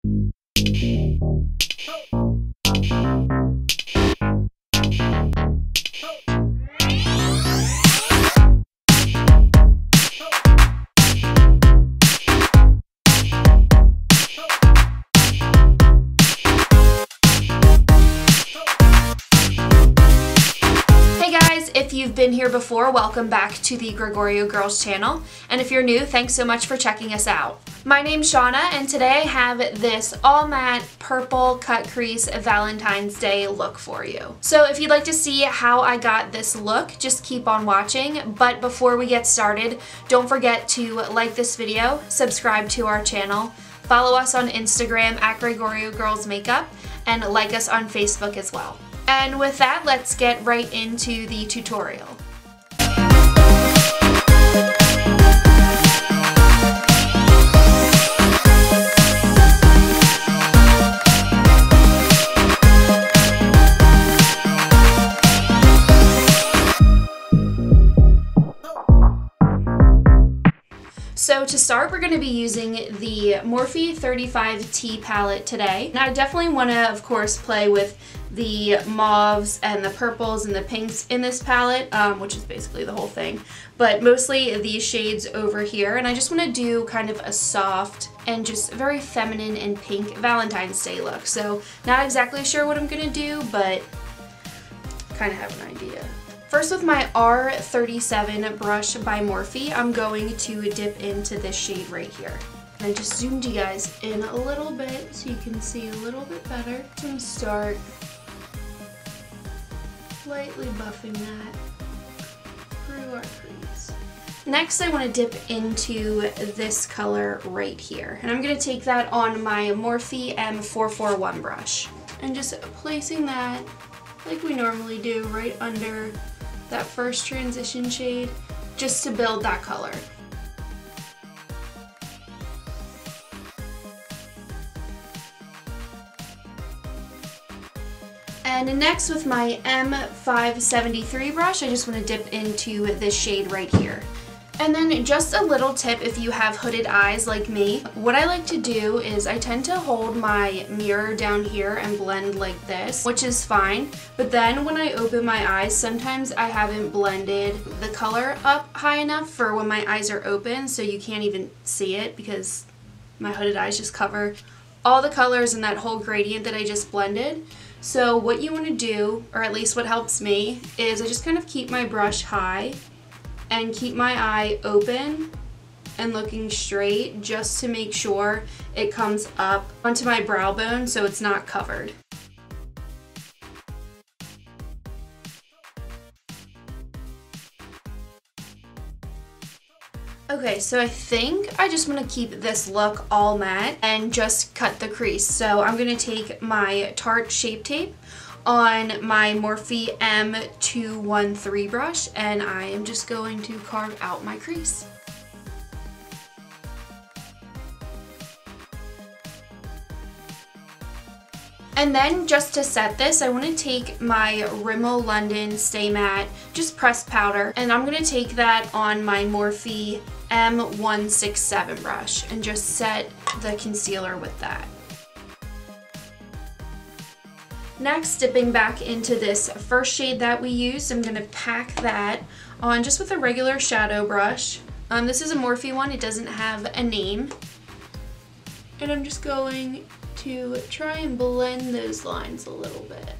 If you've been here before, welcome back to the Gregorio Girls channel, and if you're new, thanks so much for checking us out. My name's Shauna, and today I have this all matte purple cut crease Valentine's Day look for you. So if you'd like to see how I got this look, just keep on watching. But before we get started, don't forget to like this video, subscribe to our channel, follow us on Instagram at Gregorio Girls Makeup, and like us on Facebook as well. And with that, let's get right into the tutorial. So to start, we're going to be using the Morphe 35T palette today. Now I definitely want to, of course, play with the mauves and the purples and the pinks in this palette, which is basically the whole thing, but mostly these shades over here. And I just want to do kind of a soft and just very feminine and pink Valentine's Day look. So not exactly sure what I'm going to do, but kind of have an idea. First, with my R37 brush by Morphe, I'm going to dip into this shade right here. And I just zoomed you guys in a little bit so you can see a little bit better. So I'm going to start lightly buffing that through our crease. Next, I want to dip into this color right here. And I'm going to take that on my Morphe M441 brush. And just placing that like we normally do right under that first transition shade, just to build that color. And next, with my M573 brush, I just want to dip into this shade right here. And then just a little tip if you have hooded eyes like me, what I like to do is I tend to hold my mirror down here and blend like this, which is fine, but then when I open my eyes, sometimes I haven't blended the color up high enough for when my eyes are open, so you can't even see it because my hooded eyes just cover all the colors in that whole gradient that I just blended. So what you want to do, or at least what helps me, is I just kind of keep my brush high and keep my eye open and looking straight just to make sure it comes up onto my brow bone so it's not covered. Okay, so I think I just want to keep this look all matte and just cut the crease. So I'm going to take my Tarte Shape Tape on my Morphe M213 brush, and I am just going to carve out my crease. And then just to set this, I want to take my Rimmel London Stay Matte, just pressed powder, and I'm going to take that on my Morphe M167 brush and just set the concealer with that. Next, dipping back into this first shade that we used, I'm going to pack that on just with a regular shadow brush. This is a Morphe one, it doesn't have a name. And I'm just going to try and blend those lines a little bit.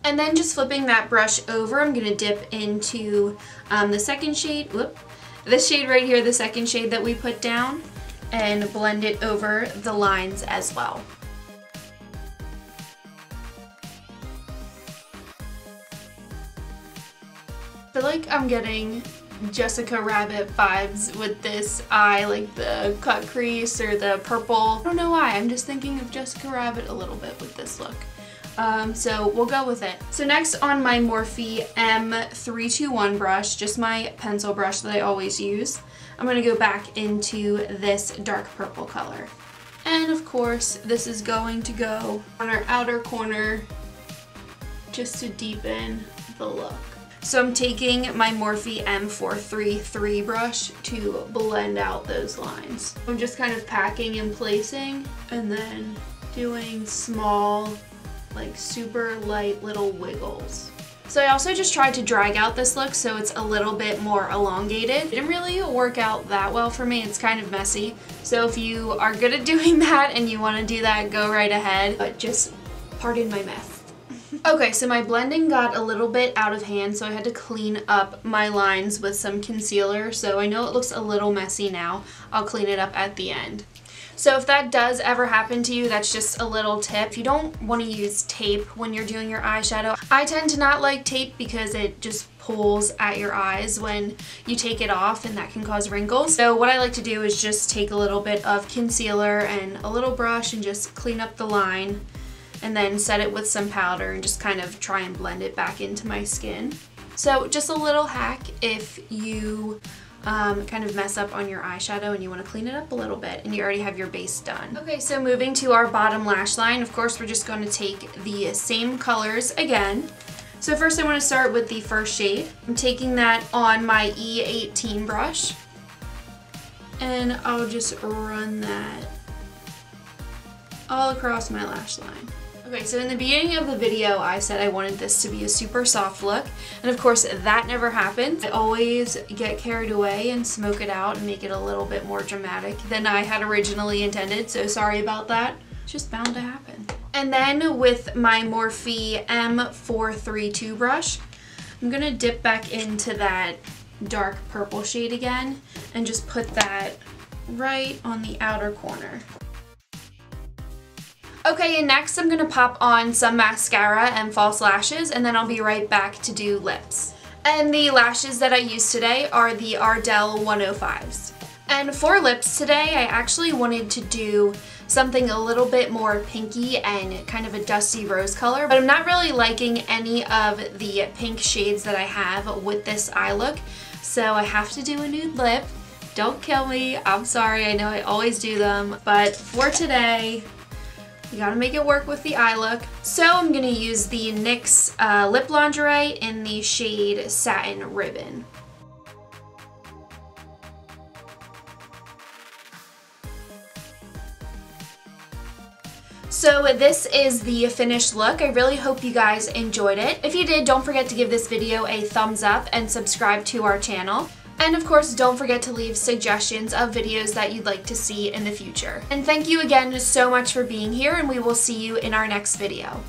And then just flipping that brush over, I'm going to dip into the second shade, this shade right here, the second shade that we put down, and blend it over the lines as well. I feel like I'm getting Jessica Rabbit vibes with this eye, like the cut crease or the purple. I don't know why, I'm just thinking of Jessica Rabbit a little bit with this look. So we'll go with it. So next, on my Morphe M321 brush, just my pencil brush that I always use, I'm going to go back into this dark purple color. And of course, this is going to go on our outer corner just to deepen the look. So I'm taking my Morphe M433 brush to blend out those lines. I'm just kind of packing and placing and then doing small, like super light little wiggles. So I also just tried to drag out this look so it's a little bit more elongated. It didn't really work out that well for me. It's kind of messy. So if you are good at doing that and you want to do that, go right ahead. But just pardon my mess. Okay, so my blending got a little bit out of hand, so I had to clean up my lines with some concealer. So I know it looks a little messy now. I'll clean it up at the end. So if that does ever happen to you, that's just a little tip. You don't want to use tape when you're doing your eyeshadow. I tend to not like tape because it just pulls at your eyes when you take it off, and that can cause wrinkles. So what I like to do is just take a little bit of concealer and a little brush and just clean up the line, and then set it with some powder and just kind of try and blend it back into my skin. So just a little hack if you kind of mess up on your eyeshadow and you want to clean it up a little bit and you already have your base done. Okay, so moving to our bottom lash line, of course we're just going to take the same colors again. So first I want to start with the first shade. I'm taking that on my E18 brush and I'll just run that all across my lash line. Okay, so in the beginning of the video, I said I wanted this to be a super soft look, and of course that never happens. I always get carried away and smoke it out and make it a little bit more dramatic than I had originally intended, so sorry about that. It's just bound to happen. And then with my Morphe M432 brush, I'm gonna dip back into that dark purple shade again and just put that right on the outer corner. Okay, and next I'm gonna pop on some mascara and false lashes, and then I'll be right back to do lips. And the lashes that I used today are the Ardell 105s. And for lips today, I actually wanted to do something a little bit more pinky and kind of a dusty rose color, but I'm not really liking any of the pink shades that I have with this eye look, so I have to do a nude lip. Don't kill me, I'm sorry, I know I always do them, but for today, you gotta make it work with the eye look. So I'm gonna use the NYX Lip Lingerie in the shade Satin Ribbon. So this is the finished look. I really hope you guys enjoyed it. If you did, don't forget to give this video a thumbs up and subscribe to our channel. And of course, don't forget to leave suggestions of videos that you'd like to see in the future. And thank you again so much for being here, and we will see you in our next video.